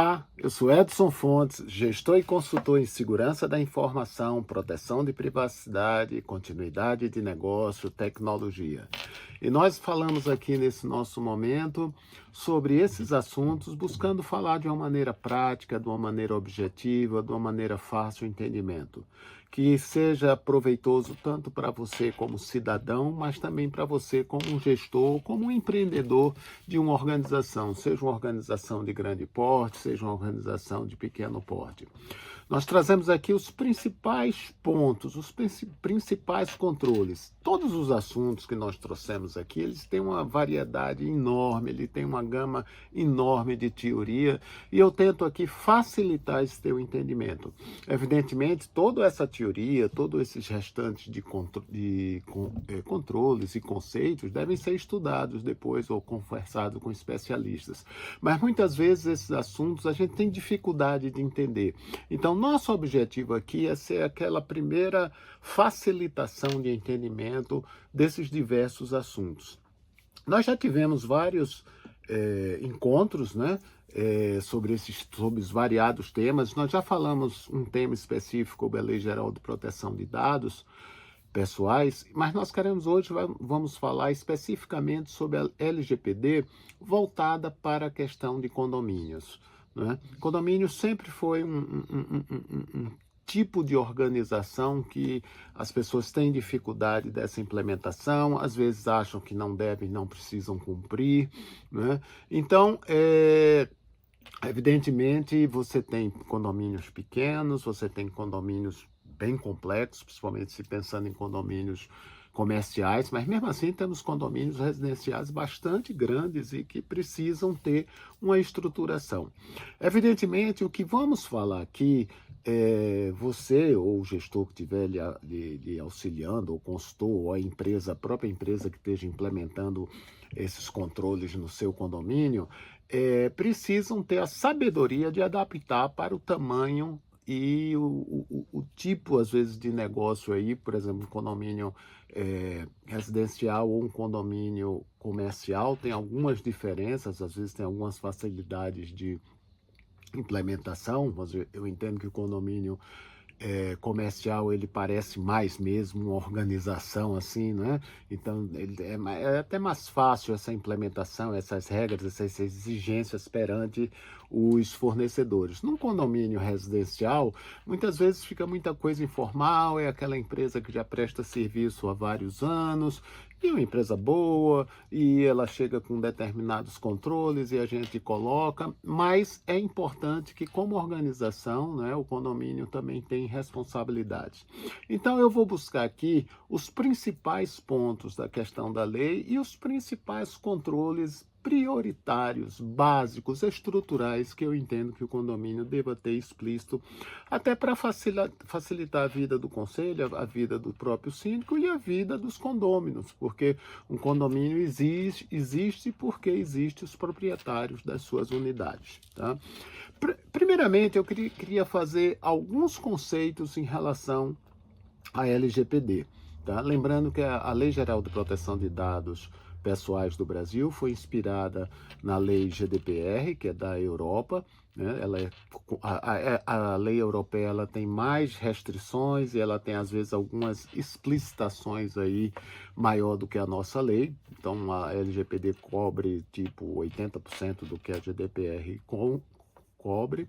Olá, eu sou Edson Fontes, gestor e consultor em segurança da informação, proteção de privacidade, continuidade de negócio, tecnologia. E nós falamos aqui nesse nosso momento sobre esses assuntos, buscando falar de uma maneira prática, de uma maneira objetiva, de uma maneira fácil de entendimento, que seja proveitoso tanto para você como cidadão, mas também para você como um gestor, como um empreendedor de uma organização, seja uma organização de grande porte, seja uma organização de pequeno porte. Nós trazemos aqui os principais pontos, os principais controles. Todos os assuntos que nós trouxemos aqui, eles têm uma variedade enorme, ele tem uma gama enorme de teoria, e eu tento aqui facilitar esse teu entendimento. Evidentemente, toda essa teoria, todos esses restantes de controles e conceitos devem ser estudados depois ou conversados com especialistas. Mas muitas vezes esses assuntos a gente tem dificuldade de entender. Então, nosso objetivo aqui é ser aquela primeira facilitação de entendimento desses diversos assuntos. Nós já tivemos vários encontros, né, sobre os variados temas. Nós já falamos um tema específico sobre a Lei Geral de Proteção de Dados pessoais, mas nós queremos hoje, vamos falar especificamente sobre a LGPD voltada para a questão de condomínios. Né? Condomínio sempre foi um tipo de organização que as pessoas têm dificuldade dessa implementação, às vezes acham que não devem, não precisam cumprir. Né? Então, evidentemente, você tem condomínios pequenos, você tem condomínios bem complexos, principalmente se pensando em condomínios comerciais, mas mesmo assim temos condomínios residenciais bastante grandes e que precisam ter uma estruturação. Evidentemente, o que vamos falar aqui, você ou o gestor que estiver lhe auxiliando, ou consultor, ou a própria empresa que esteja implementando esses controles no seu condomínio, precisam ter a sabedoria de adaptar para o tamanho e o tipo, às vezes, de negócio aí, por exemplo, um condomínio residencial ou um condomínio comercial, tem algumas diferenças, às vezes tem algumas facilidades de implementação, mas eu entendo que o condomínio comercial, ele parece mais mesmo uma organização assim, né? Então, é até mais fácil essa implementação, essas regras, essas exigências perante os fornecedores. Num condomínio residencial, muitas vezes fica muita coisa informal, é aquela empresa que já presta serviço há vários anos, e uma empresa boa, e ela chega com determinados controles e a gente coloca, mas é importante que, como organização, né, o condomínio também tem responsabilidades. Então, eu vou buscar aqui os principais pontos da questão da lei e os principais controles prioritários, básicos, estruturais, que eu entendo que o condomínio deva ter explícito, até para facilitar a vida do conselho, a vida do próprio síndico e a vida dos condôminos, porque um condomínio existe porque existem os proprietários das suas unidades. Tá? Primeiramente, eu queria fazer alguns conceitos em relação à LGPD. Tá? Lembrando que a Lei Geral de Proteção de Dados Pessoais do Brasil foi inspirada na lei GDPR, que é da Europa. Né? A lei europeia, ela tem mais restrições e ela tem, às vezes, algumas explicitações aí maior do que a nossa lei. Então, a LGPD cobre tipo 80% do que a GDPR cobre.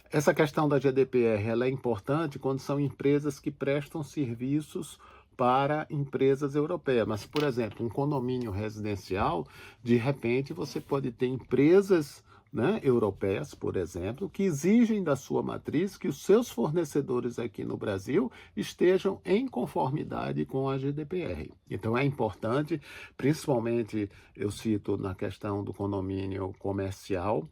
Essa questão da GDPR, ela é importante quando são empresas que prestam serviços para empresas europeias. Mas, por exemplo, um condomínio residencial, de repente você pode ter empresas, né, europeias, por exemplo, que exigem da sua matriz que os seus fornecedores aqui no Brasil estejam em conformidade com a GDPR. Então é importante, principalmente eu cito na questão do condomínio comercial,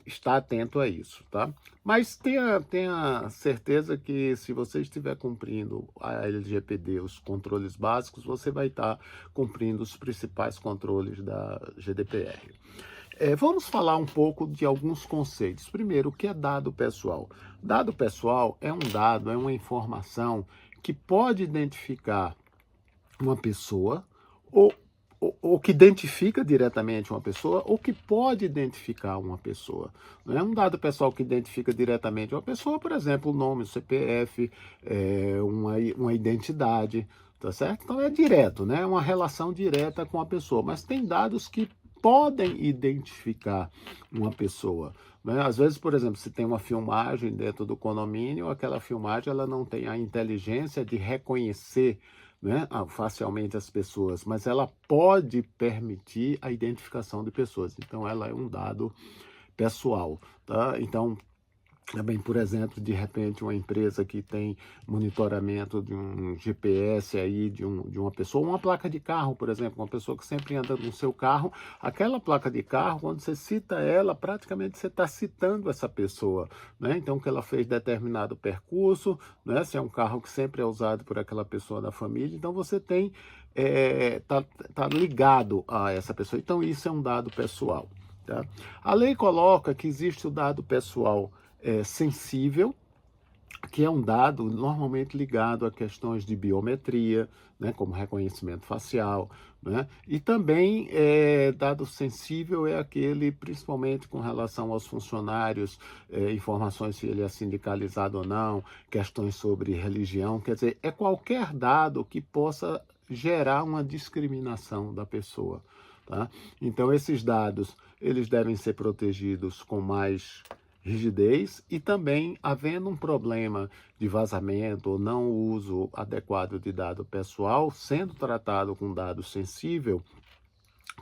estar atento a isso, tá? Mas tenha certeza que se você estiver cumprindo a LGPD, os controles básicos, você vai estar cumprindo os principais controles da GDPR. Vamos falar um pouco de alguns conceitos. Primeiro, o que é dado pessoal? Dado pessoal é um dado, é uma informação que pode identificar uma pessoa ou ou que identifica diretamente uma pessoa, ou que pode identificar uma pessoa. Não é um dado pessoal que identifica diretamente uma pessoa, por exemplo, o nome, o CPF, uma identidade, tá certo? Então é direto, né? É uma relação direta com a pessoa, mas tem dados que podem identificar uma pessoa, né? Às vezes, por exemplo, se tem uma filmagem dentro do condomínio, aquela filmagem ela não tem a inteligência de reconhecer, né, facialmente as pessoas, mas ela pode permitir a identificação de pessoas. Então, ela é um dado pessoal, tá? Então, também, por exemplo, de repente, uma empresa que tem monitoramento de um GPS aí de uma pessoa, uma placa de carro, por exemplo, uma pessoa que sempre anda no seu carro, aquela placa de carro, quando você cita ela, praticamente você está citando essa pessoa, né? Então, que ela fez determinado percurso, né? Se é um carro que sempre é usado por aquela pessoa da família, então você tem, tá ligado a essa pessoa. Então, isso é um dado pessoal, tá? A lei coloca que existe o dado pessoal sensível, que é um dado normalmente ligado a questões de biometria, né, como reconhecimento facial, né, e também dado sensível é aquele, principalmente com relação aos funcionários, informações se ele é sindicalizado ou não, questões sobre religião, quer dizer, é qualquer dado que possa gerar uma discriminação da pessoa, tá? Então esses dados, eles devem ser protegidos com mais rigidez e também havendo um problema de vazamento ou não uso adequado de dado pessoal, sendo tratado com dado sensível,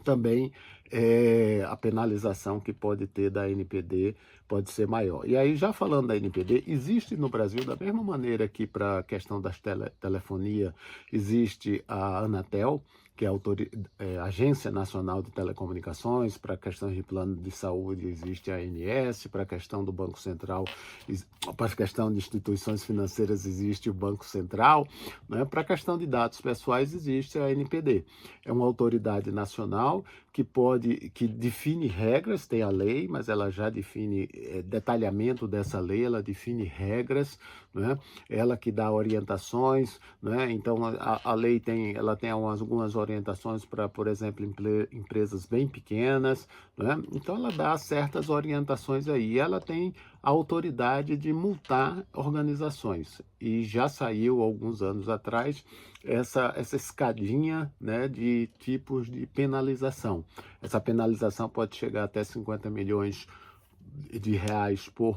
também a penalização que pode ter da NPD pode ser maior. E aí, já falando da NPD, existe no Brasil, da mesma maneira que para a questão das telefonia, existe a Anatel, que é a Agência Nacional de Telecomunicações, para questões de plano de saúde existe a ANS, para a questão do Banco Central, para a questão de instituições financeiras existe o Banco Central, né? Para a questão de dados pessoais existe a NPD. É uma autoridade nacional que define regras, tem a lei, mas ela já define detalhamento dessa lei, ela define regras, né? Ela que dá orientações, né? Então a lei ela tem algumas orientações para, por exemplo, empresas bem pequenas, né? Então ela dá certas orientações aí, ela tem a autoridade de multar organizações e já saiu alguns anos atrás essa escadinha, né, de tipos de penalização. Essa penalização pode chegar até 50 milhões de reais por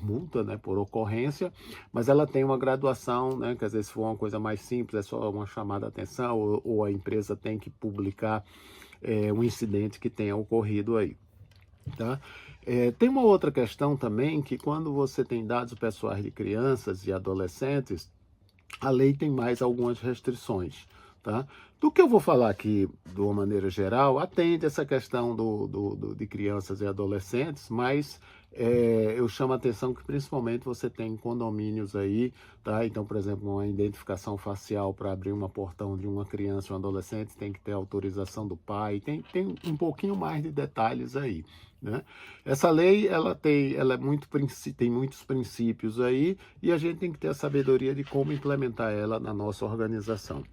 multa, né, por ocorrência, mas ela tem uma graduação, né, que às vezes se for uma coisa mais simples, é só uma chamada de atenção, ou a empresa tem que publicar um incidente que tenha ocorrido aí, tá? Tem uma outra questão também, que quando você tem dados pessoais de crianças e adolescentes, a lei tem mais algumas restrições, tá? Do que eu vou falar aqui, de uma maneira geral, atende essa questão de crianças e adolescentes, mas eu chamo a atenção que principalmente você tem condomínios aí, tá? Então, por exemplo, uma identificação facial para abrir uma portão de uma criança ou um adolescente tem que ter autorização do pai, tem um pouquinho mais de detalhes aí, né? Essa lei, tem muitos princípios aí, e a gente tem que ter a sabedoria de como implementar ela na nossa organização.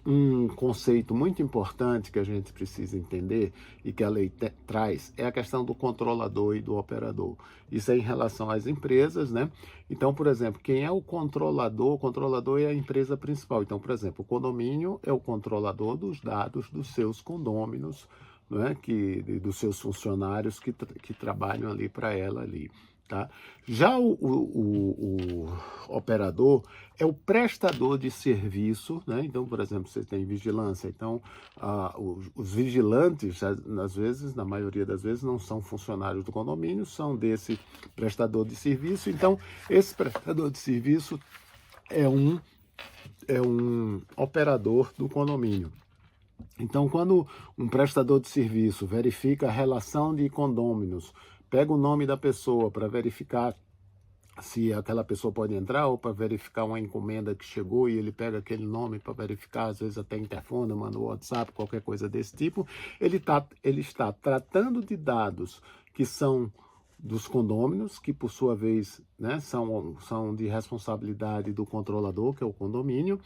Um conceito muito importante que a gente precisa entender e que a lei traz é a questão do controlador e do operador. Isso é em relação às empresas, né? Então, por exemplo, quem é o controlador? O controlador é a empresa principal. Então, por exemplo, o condomínio é o controlador dos dados dos seus condôminos, né? Dos seus funcionários que trabalham ali para ela ali. Tá? Já o operador é o prestador de serviço, né? Então, por exemplo, você tem vigilância, então os vigilantes, às vezes, na maioria das vezes, não são funcionários do condomínio, são desse prestador de serviço. Então, esse prestador de serviço é um operador do condomínio. Então, quando um prestador de serviço verifica a relação de condôminos, pega o nome da pessoa para verificar se aquela pessoa pode entrar, ou para verificar uma encomenda que chegou e ele pega aquele nome para verificar, às vezes até interfone, manda o WhatsApp, qualquer coisa desse tipo, ele está tratando de dados que são dos condôminos, que por sua vez, né, são de responsabilidade do controlador, que é o condomínio,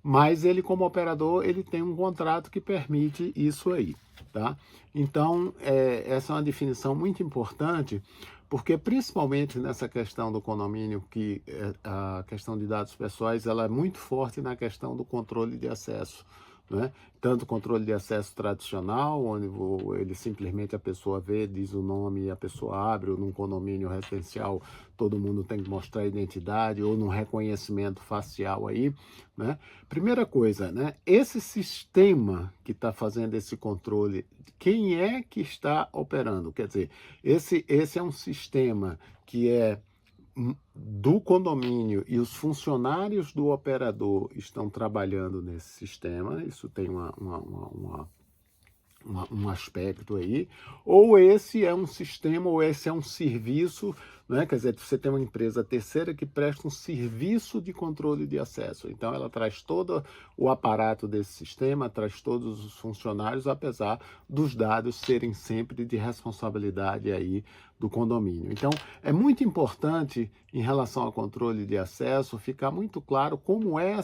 mas ele, como operador, ele tem um contrato que permite isso aí, tá? Então, essa é uma definição muito importante, porque principalmente nessa questão do condomínio, que a questão de dados pessoais, ela é muito forte na questão do controle de acesso, né? Tanto o controle de acesso tradicional, onde ele simplesmente a pessoa vê, diz o nome e a pessoa abre, ou num condomínio residencial todo mundo tem que mostrar a identidade, ou num reconhecimento facial aí, né? Primeira coisa, né? Esse sistema que está fazendo esse controle, quem é que está operando? Quer dizer, esse é um sistema que é do condomínio e os funcionários do operador estão trabalhando nesse sistema, isso tem um aspecto aí, ou esse é um sistema, ou esse é um serviço, né? Quer dizer, você tem uma empresa terceira que presta um serviço de controle de acesso. Então, ela traz todo o aparato desse sistema, traz todos os funcionários, apesar dos dados serem sempre de responsabilidade aí do condomínio. Então, é muito importante, em relação ao controle de acesso, ficar muito claro como é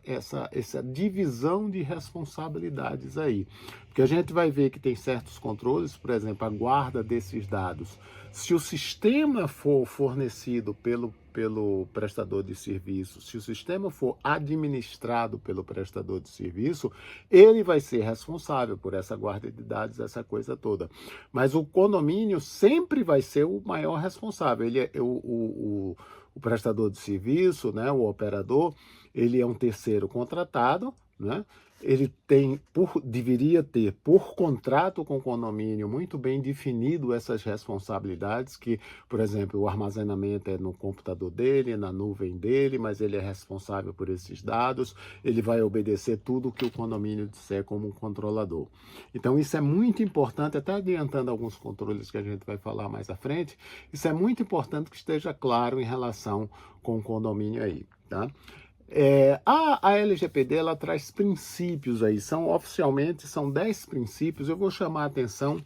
essa divisão de responsabilidades aí. Porque a gente vai ver que tem certos controles, por exemplo, a guarda desses dados. Se o sistema for fornecido pelo prestador de serviço, se o sistema for administrado pelo prestador de serviço, ele vai ser responsável por essa guarda de dados, essa coisa toda. Mas o condomínio sempre vai ser o maior responsável. Ele é o prestador de serviço, né, o operador, ele é um terceiro contratado, né? Ele deveria ter, por contrato com o condomínio, muito bem definido essas responsabilidades, que, por exemplo, o armazenamento é no computador dele, na nuvem dele, mas ele é responsável por esses dados, ele vai obedecer tudo que o condomínio disser como um controlador. Então, isso é muito importante, até adiantando alguns controles que a gente vai falar mais à frente, isso é muito importante que esteja claro em relação com o condomínio aí, tá? A LGPD ela traz princípios aí, oficialmente são 10 princípios, eu vou chamar a atenção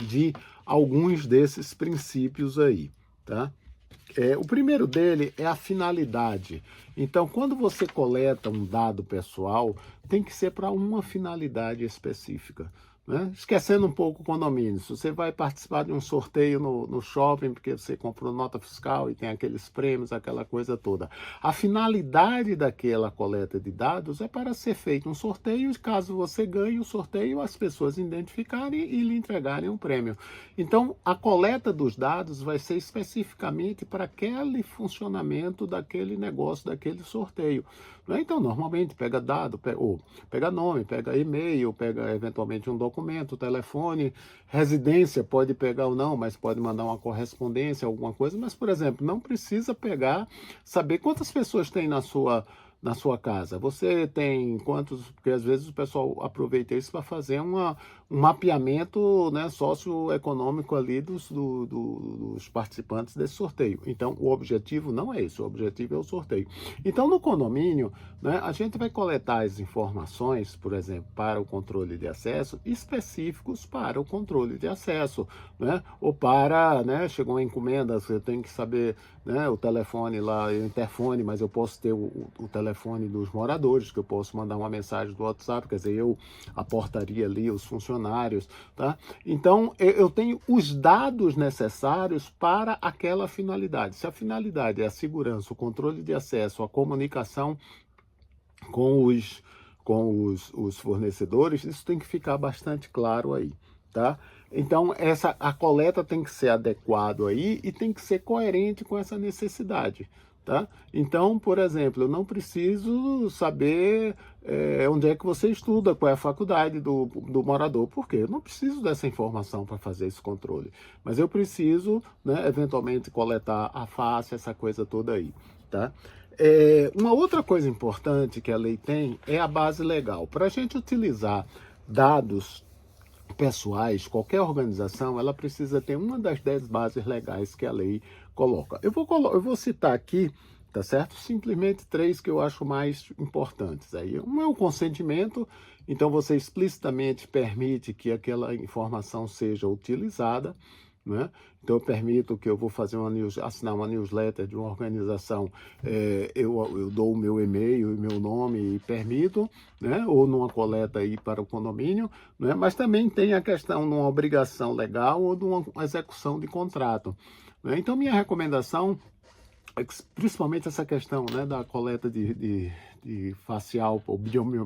de alguns desses princípios aí, tá? O primeiro dele é a finalidade. Então, quando você coleta um dado pessoal, tem que ser para uma finalidade específica, né? Esquecendo um pouco o condomínio. Se você vai participar de um sorteio no shopping, porque você comprou nota fiscal e tem aqueles prêmios, aquela coisa toda. A finalidade daquela coleta de dados é para ser feito um sorteio, caso você ganhe o sorteio, as pessoas identificarem e lhe entregarem um prêmio. Então, a coleta dos dados vai ser especificamente para aquele funcionamento daquele negócio, daquele sorteio. Então, normalmente, pega dado, pega nome, pega e-mail, pega eventualmente um documento, telefone, residência, pode pegar ou não, mas pode mandar uma correspondência, alguma coisa. Mas, por exemplo, não precisa saber quantas pessoas tem na sua casa. Você tem quantos, porque às vezes o pessoal aproveita isso para fazer um mapeamento, né, socioeconômico ali dos participantes desse sorteio. Então, o objetivo não é esse, o objetivo é o sorteio. Então, no condomínio, né, a gente vai coletar as informações, por exemplo, para o controle de acesso, específicos para o controle de acesso, né, ou para, né, chegou uma encomenda, você tem que saber, né, o telefone lá, o interfone, mas eu posso ter o telefone dos moradores, que eu posso mandar uma mensagem do WhatsApp, quer dizer, a portaria ali, os funcionários, tá? Então, eu tenho os dados necessários para aquela finalidade. Se a finalidade é a segurança, o controle de acesso, a comunicação com os fornecedores, isso tem que ficar bastante claro aí, tá? Então, a coleta tem que ser adequada aí e tem que ser coerente com essa necessidade, tá? Então, por exemplo, eu não preciso saber onde é que você estuda, qual é a faculdade do morador. Por quê? Eu não preciso dessa informação para fazer esse controle. Mas eu preciso, né, eventualmente, coletar a face, essa coisa toda aí, tá? Uma outra coisa importante que a lei tem é a base legal. Para a gente utilizar dados pessoais, qualquer organização, ela precisa ter uma das 10 bases legais que a lei coloca. Eu vou citar aqui, tá certo? Simplesmente 3 que eu acho mais importantes. Aí, um é o consentimento, então você explicitamente permite que aquela informação seja utilizada, né? Então eu permito que eu vou fazer assinar uma newsletter de uma organização, eu dou o meu e-mail e meu nome e permito, né? Ou numa coleta aí para o condomínio, né? Mas também tem a questão de uma obrigação legal ou de uma execução de contrato, né? Então minha recomendação principalmente essa questão, né, da coleta de facial ou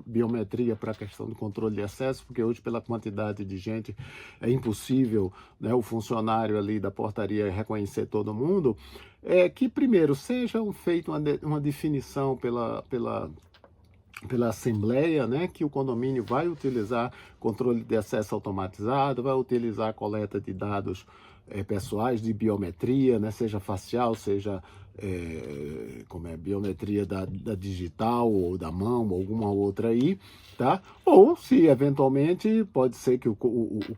biometria para a questão do controle de acesso, porque hoje, pela quantidade de gente, é impossível, né, o funcionário ali da portaria reconhecer todo mundo, que primeiro seja feita uma definição pela Assembleia, né, que o condomínio vai utilizar controle de acesso automatizado, vai utilizar a coleta de dados pessoais, de biometria, né, seja facial, seja biometria da digital ou da mão, ou alguma outra aí, tá? Ou se eventualmente pode ser que o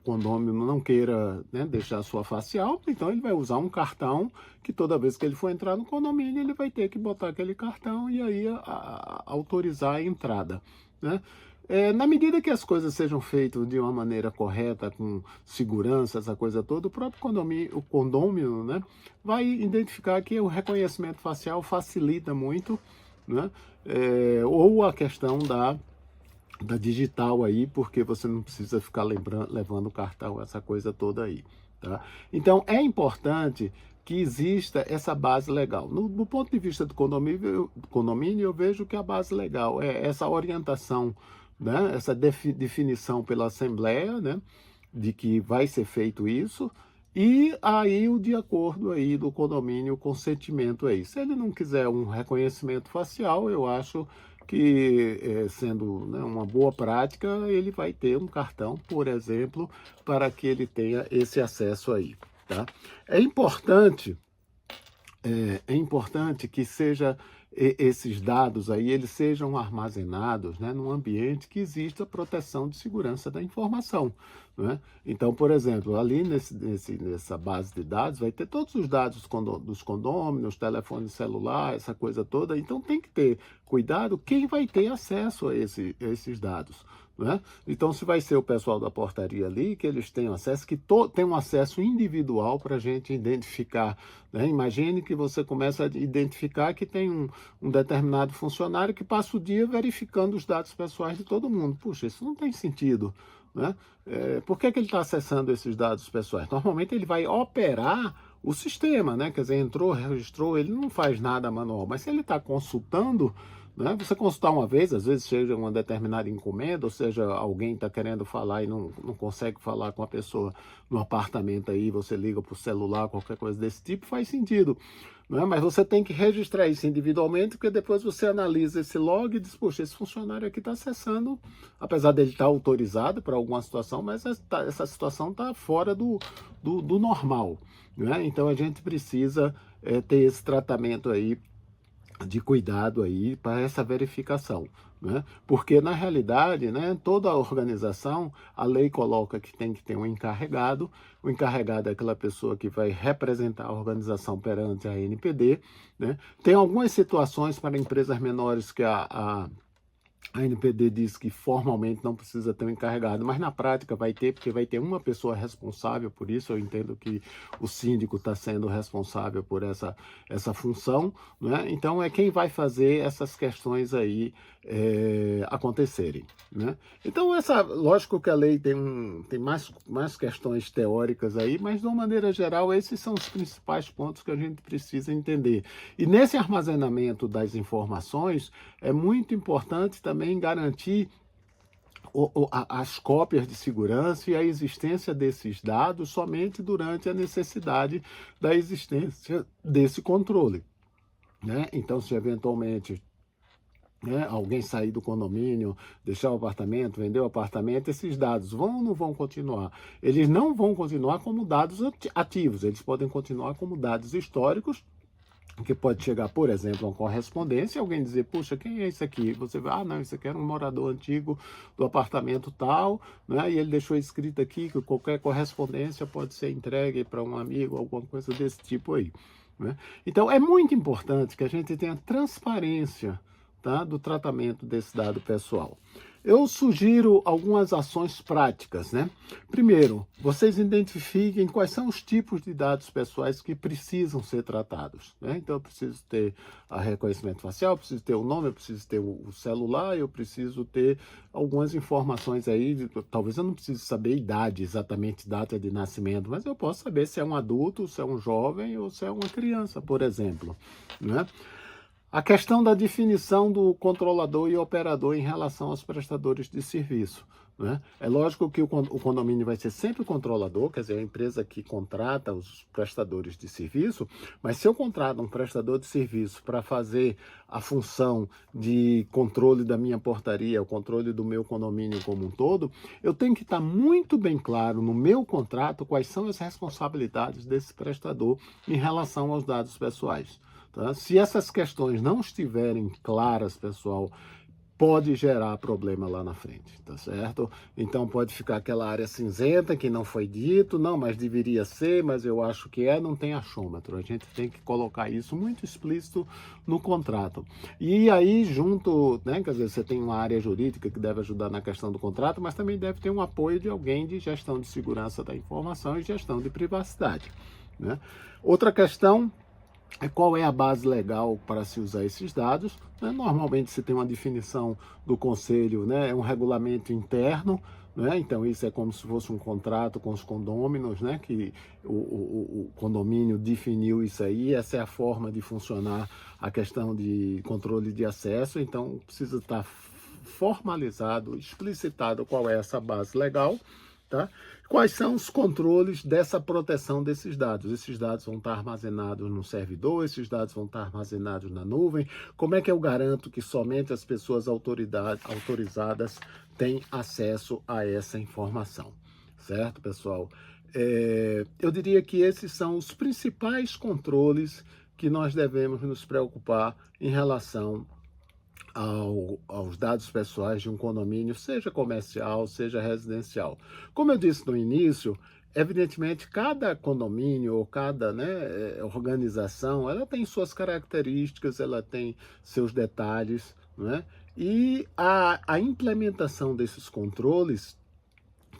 condomínio não queira, né, deixar a sua facial, então ele vai usar um cartão que toda vez que ele for entrar no condomínio ele vai ter que botar aquele cartão e aí autorizar a entrada, né? Na medida que as coisas sejam feitas de uma maneira correta, com segurança, essa coisa toda, o próprio condômino, né, vai identificar que o reconhecimento facial facilita muito, né, ou a questão da digital aí, porque você não precisa ficar levando o cartão, essa coisa toda aí, tá? Então, é importante que exista essa base legal. Do ponto de vista do condomínio, eu vejo que a base legal é essa orientação, né, essa definição pela Assembleia, né, de que vai ser feito isso, e aí o de acordo aí do condomínio, o consentimento aí. Se ele não quiser um reconhecimento facial, eu acho que, sendo, né, uma boa prática, ele vai ter um cartão, por exemplo, para que ele tenha esse acesso aí, tá? É importante é importante que esses dados aí, eles sejam armazenados, né, num ambiente que exista proteção de segurança da informação, né? Então, por exemplo, ali nessa base de dados vai ter todos os dados dos condôminos, telefone celular, essa coisa toda. Então tem que ter cuidado quem vai ter acesso a esses dados, né? Então, se vai ser o pessoal da portaria ali, que eles tenham acesso, que tenham acesso individual para a gente identificar, né? Imagine que você começa a identificar que tem um determinado funcionário que passa o dia verificando os dados pessoais de todo mundo. Puxa, isso não tem sentido, né? Por que ele está acessando esses dados pessoais? Normalmente ele vai operar o sistema, né? Quer dizer, entrou, registrou, ele não faz nada manual, mas se ele está consultando, né? Você consultar uma vez, às vezes chega uma determinada encomenda, ou seja, alguém está querendo falar e não consegue falar com a pessoa no apartamento aí, você liga para o celular, qualquer coisa desse tipo, faz sentido, né? Mas você tem que registrar isso individualmente, porque depois você analisa esse log e diz, poxa, esse funcionário aqui está acessando, apesar dele estar autorizado para alguma situação, mas essa situação está fora do normal, né? Então a gente precisa ter esse tratamento aí de cuidado aí para essa verificação, né? Porque na realidade, né, toda a organização, a lei coloca que tem que ter um encarregado. O encarregado é aquela pessoa que vai representar a organização perante a ANPD, né? Tem algumas situações para empresas menores que a ANPD diz que formalmente não precisa ter um encarregado, mas na prática vai ter, porque vai ter uma pessoa responsável por isso. Eu entendo que o síndico está sendo responsável por essa função, né? Então é quem vai fazer essas questões aí acontecerem, né? Então lógico que a lei tem mais questões teóricas aí, mas de uma maneira geral esses são os principais pontos que a gente precisa entender. E nesse armazenamento das informações é muito importante também garantir as cópias de segurança e a existência desses dados somente durante a necessidade da existência desse controle, né? Então, se eventualmente, né, alguém sair do condomínio, deixar o apartamento, vender o apartamento, esses dados vão ou não vão continuar? Eles não vão continuar como dados ativos, eles podem continuar como dados históricos, que pode chegar, por exemplo, a uma correspondência e alguém dizer, puxa, quem é esse aqui? Você vai, não, esse aqui era um morador antigo do apartamento tal, né? E ele deixou escrito aqui que qualquer correspondência pode ser entregue para um amigo, alguma coisa desse tipo aí, né? Então, é muito importante que a gente tenha transparência, tá, do tratamento desse dado pessoal. Eu sugiro algumas ações práticas, né? Primeiro, vocês identifiquem quais são os tipos de dados pessoais que precisam ser tratados, né? Então, eu preciso ter a reconhecimento facial, eu preciso ter o nome, eu preciso ter o celular, eu preciso ter algumas informações aí, talvez eu não precise saber a idade, exatamente data de nascimento, mas eu posso saber se é um adulto, se é um jovem ou se é uma criança, por exemplo, né? A questão da definição do controlador e operador em relação aos prestadores de serviço, né? É lógico que o condomínio vai ser sempre o controlador, quer dizer, a empresa que contrata os prestadores de serviço, mas se eu contrato um prestador de serviço para fazer a função de controle da minha portaria, o controle do meu condomínio como um todo, eu tenho que estar muito bem claro no meu contrato quais são as responsabilidades desse prestador em relação aos dados pessoais. Tá? Se essas questões não estiverem claras, pessoal, pode gerar problema lá na frente, tá certo? Então pode ficar aquela área cinzenta que não foi dito, não, mas deveria ser, mas eu acho que é, não tem achômetro. A gente tem que colocar isso muito explícito no contrato. E aí, junto, né, quer dizer, você tem uma área jurídica que deve ajudar na questão do contrato, mas também deve ter um apoio de alguém de gestão de segurança da informação e gestão de privacidade, né? Outra questão qual é a base legal para se usar esses dados, né? Normalmente se tem uma definição do conselho, né? É um regulamento interno, né? Então isso é como se fosse um contrato com os condôminos, né? Que o condomínio definiu isso aí, essa é a forma de funcionar a questão de controle de acesso, então precisa estar formalizado, explicitado qual é essa base legal. Tá? Quais são os controles dessa proteção desses dados? Esses dados vão estar armazenados no servidor, esses dados vão estar armazenados na nuvem. Como é que eu garanto que somente as pessoas autorizadas têm acesso a essa informação? Certo, pessoal? Eu diria que esses são os principais controles que nós devemos nos preocupar em relação aos dados pessoais de um condomínio, seja comercial, seja residencial. Como eu disse no início, evidentemente cada condomínio ou cada, né, organização, ela tem suas características, ela tem seus detalhes, né? E a implementação desses controles,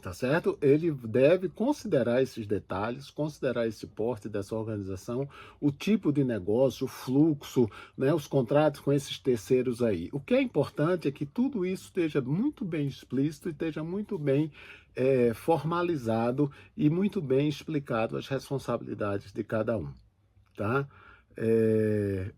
tá certo? Ele deve considerar esses detalhes, considerar esse porte dessa organização, o tipo de negócio, o fluxo, né, os contratos com esses terceiros aí. O que é importante é que tudo isso esteja muito bem explícito e esteja muito bem formalizado e muito bem explicado as responsabilidades de cada um, tá?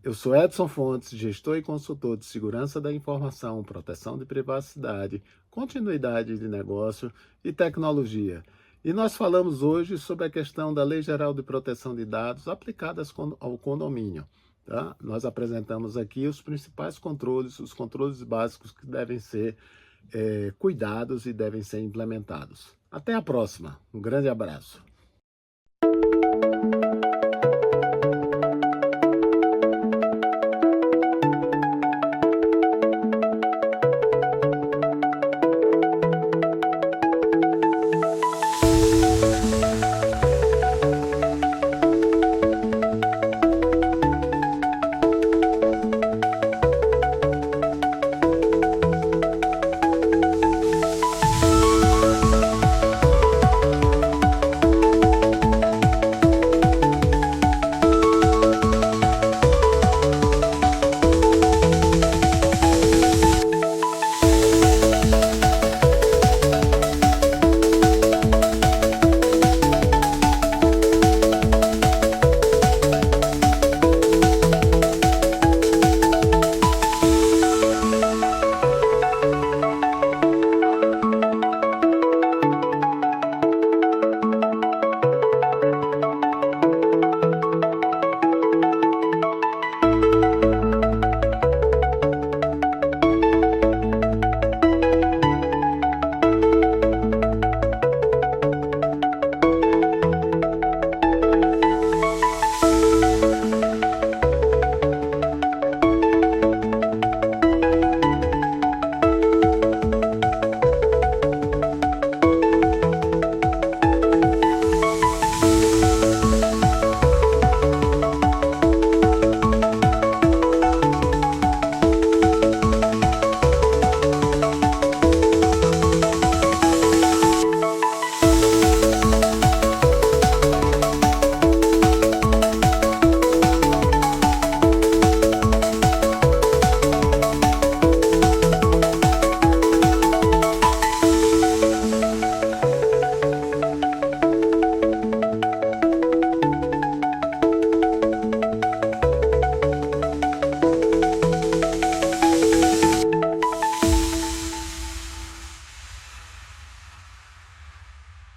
Eu sou Edson Fontes, gestor e consultor de segurança da informação, proteção de privacidade, continuidade de negócio e tecnologia. E nós falamos hoje sobre a questão da Lei Geral de Proteção de Dados aplicadas ao condomínio. Tá? Nós apresentamos aqui os principais controles, os controles básicos que devem ser cuidados e devem ser implementados. Até a próxima. Um grande abraço.